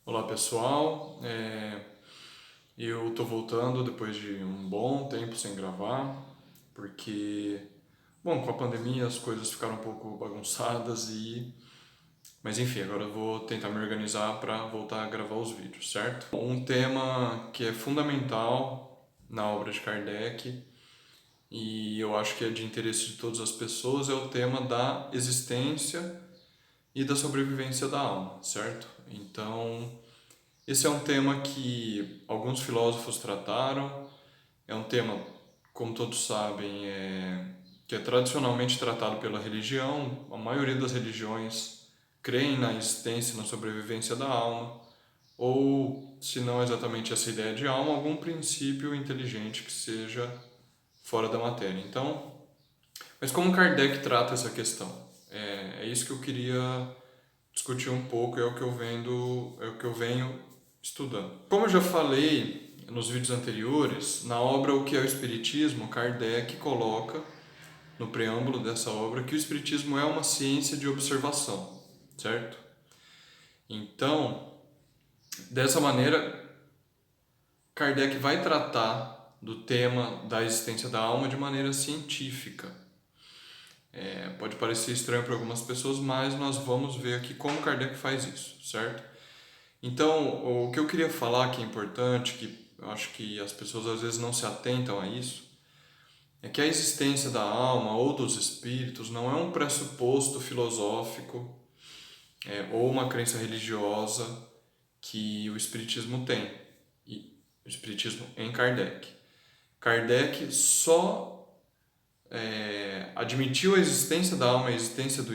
Olá pessoal, eu tô voltando depois de um bom tempo sem gravar, porque, bom, com a pandemia as coisas ficaram um pouco bagunçadas mas enfim, agora eu vou tentar me organizar para voltar a gravar os vídeos, certo? Um tema que é fundamental na obra de Kardec e eu acho que é de interesse de todas as pessoas é o tema da existência e da sobrevivência da alma, certo? Então, esse é um tema que alguns filósofos trataram, é um tema, como todos sabem, que é tradicionalmente tratado pela religião. A maioria das religiões creem na existência e na sobrevivência da alma, ou, se não exatamente essa ideia de alma, algum princípio inteligente que seja fora da matéria. Então, mas como Kardec trata essa questão? É isso que eu queria discutir um pouco, é o que eu venho estudando. Como eu já falei nos vídeos anteriores, na obra O que é o Espiritismo, Kardec coloca no preâmbulo dessa obra que o Espiritismo é uma ciência de observação, certo? Então, dessa maneira, Kardec vai tratar do tema da existência da alma de maneira científica. Pode parecer estranho para algumas pessoas, mas nós vamos ver aqui como Kardec faz isso, certo? Então, o que eu queria falar que é importante, que eu acho que as pessoas às vezes não se atentam a isso, é que a existência da alma ou dos espíritos não é um pressuposto filosófico, ou uma crença religiosa que o espiritismo tem, e o espiritismo em Kardec. Kardec só admitiu a existência da alma, a existência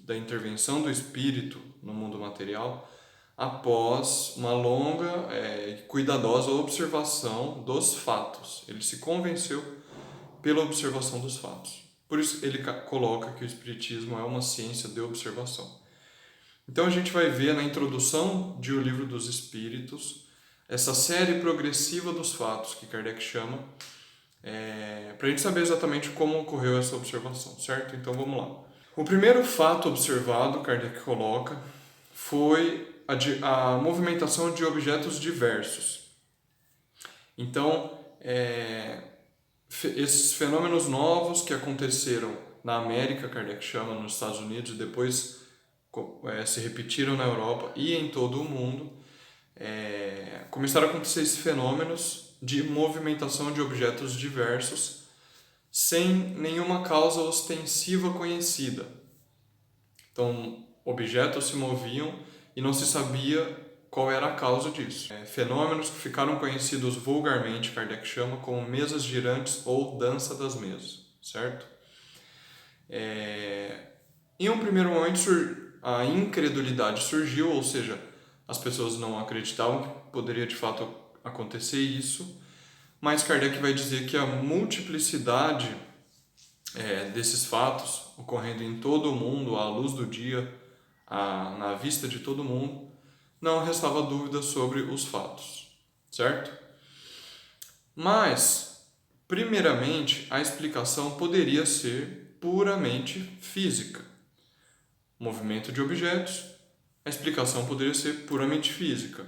da intervenção do espírito no mundo material após uma longa e cuidadosa observação dos fatos. Ele se convenceu pela observação dos fatos. Por isso ele coloca que o Espiritismo é uma ciência de observação. Então a gente vai ver na introdução de O Livro dos Espíritos essa série progressiva dos fatos que Kardec chama, para a gente saber exatamente como ocorreu essa observação, certo? Então vamos lá. O primeiro fato observado, Kardec coloca, foi a movimentação de objetos diversos. Então, esses fenômenos novos que aconteceram na América, Kardec chama, nos Estados Unidos, e depois se repetiram na Europa e em todo o mundo, começaram a acontecer esses fenômenos de movimentação de objetos diversos sem nenhuma causa ostensiva conhecida. Então, objetos se moviam e não se sabia qual era a causa disso. Fenômenos que ficaram conhecidos vulgarmente, Kardec chama, como mesas girantes ou dança das mesas, certo? Em um primeiro momento, a incredulidade surgiu, ou seja, as pessoas não acreditavam que poderia de fato acontecer isso, mas Kardec vai dizer que a multiplicidade desses fatos ocorrendo em todo o mundo, à luz do dia, na vista de todo mundo, não restava dúvida sobre os fatos, certo? Mas, primeiramente, a explicação poderia ser puramente física. Movimento de objetos, a explicação poderia ser puramente física.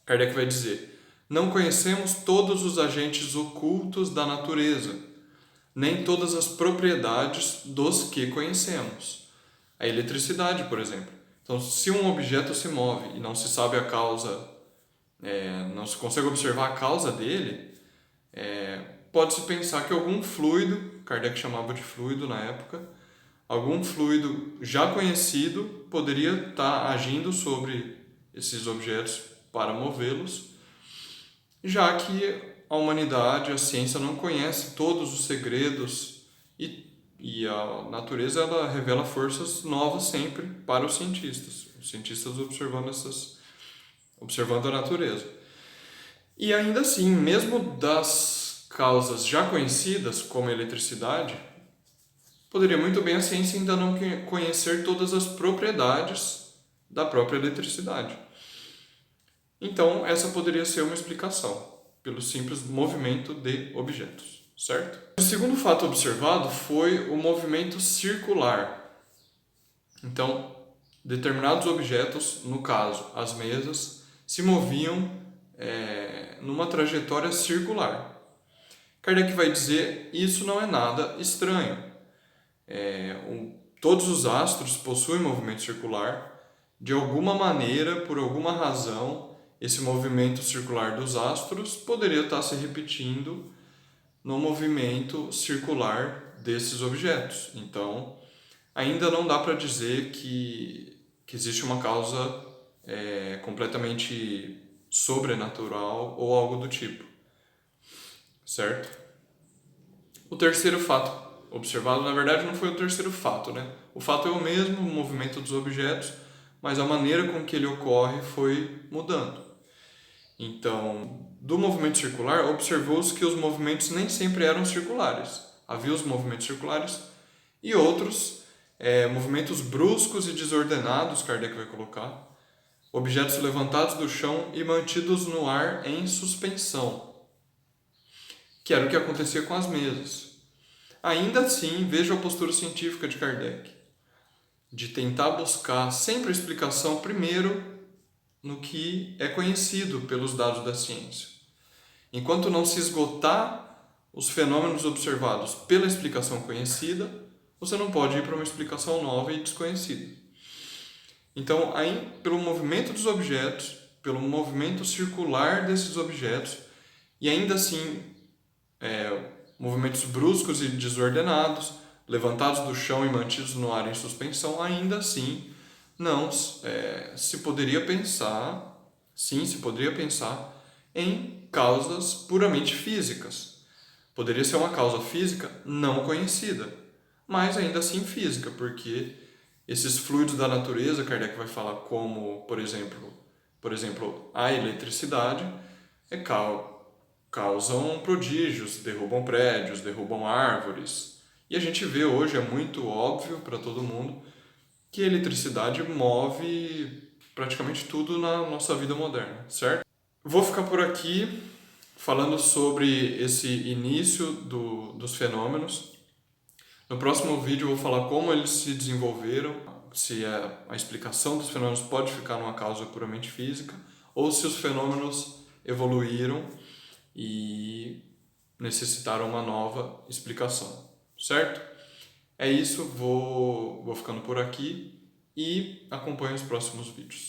Kardec vai dizer: não conhecemos todos os agentes ocultos da natureza, nem todas as propriedades dos que conhecemos. A eletricidade, por exemplo. Então, se um objeto se move e não se sabe a causa, não se consegue observar a causa dele, pode-se pensar que algum fluido, Kardec chamava de fluido na época, algum fluido já conhecido poderia estar agindo sobre esses objetos para movê-los, já que a humanidade, a ciência não conhece todos os segredos e a natureza ela revela forças novas sempre para os cientistas observando a natureza. E ainda assim, mesmo das causas já conhecidas, como a eletricidade, poderia muito bem a ciência ainda não conhecer todas as propriedades da própria eletricidade. Então, essa poderia ser uma explicação, pelo simples movimento de objetos, certo? O segundo fato observado foi o movimento circular. Então, determinados objetos, no caso as mesas, se moviam numa trajetória circular. Kardec vai dizer: isso não é nada estranho. Todos os astros possuem movimento circular. De alguma maneira, por alguma razão, esse movimento circular dos astros poderia estar se repetindo no movimento circular desses objetos. Então, ainda não dá para dizer que existe uma causa completamente sobrenatural ou algo do tipo, certo? O terceiro fato observado, na verdade, não foi o terceiro fato, né? O fato é o mesmo, o movimento dos objetos, mas a maneira com que ele ocorre foi mudando. Então, do movimento circular, observou-se que os movimentos nem sempre eram circulares. Havia os movimentos circulares e outros movimentos bruscos e desordenados, Kardec vai colocar, objetos levantados do chão e mantidos no ar em suspensão, que era o que acontecia com as mesas. Ainda assim, vejo a postura científica de Kardec, de tentar buscar sempre a explicação primeiro no que é conhecido pelos dados da ciência. Enquanto não se esgotar os fenômenos observados pela explicação conhecida, você não pode ir para uma explicação nova e desconhecida. Então, aí, pelo movimento dos objetos, pelo movimento circular desses objetos, e ainda assim, movimentos bruscos e desordenados, levantados do chão e mantidos no ar em suspensão, ainda assim, não se poderia pensar, sim, se poderia pensar em causas puramente físicas. Poderia ser uma causa física não conhecida, mas ainda assim física, porque esses fluidos da natureza, Kardec vai falar como, por exemplo, a eletricidade, causam prodígios, derrubam prédios, derrubam árvores. E a gente vê hoje, é muito óbvio para todo mundo, que a eletricidade move praticamente tudo na nossa vida moderna, certo? Vou ficar por aqui falando sobre esse início dos fenômenos. No próximo vídeo eu vou falar como eles se desenvolveram, se a explicação dos fenômenos pode ficar numa causa puramente física, ou se os fenômenos evoluíram e necessitaram uma nova explicação, certo? É isso, vou ficando por aqui e acompanhe os próximos vídeos.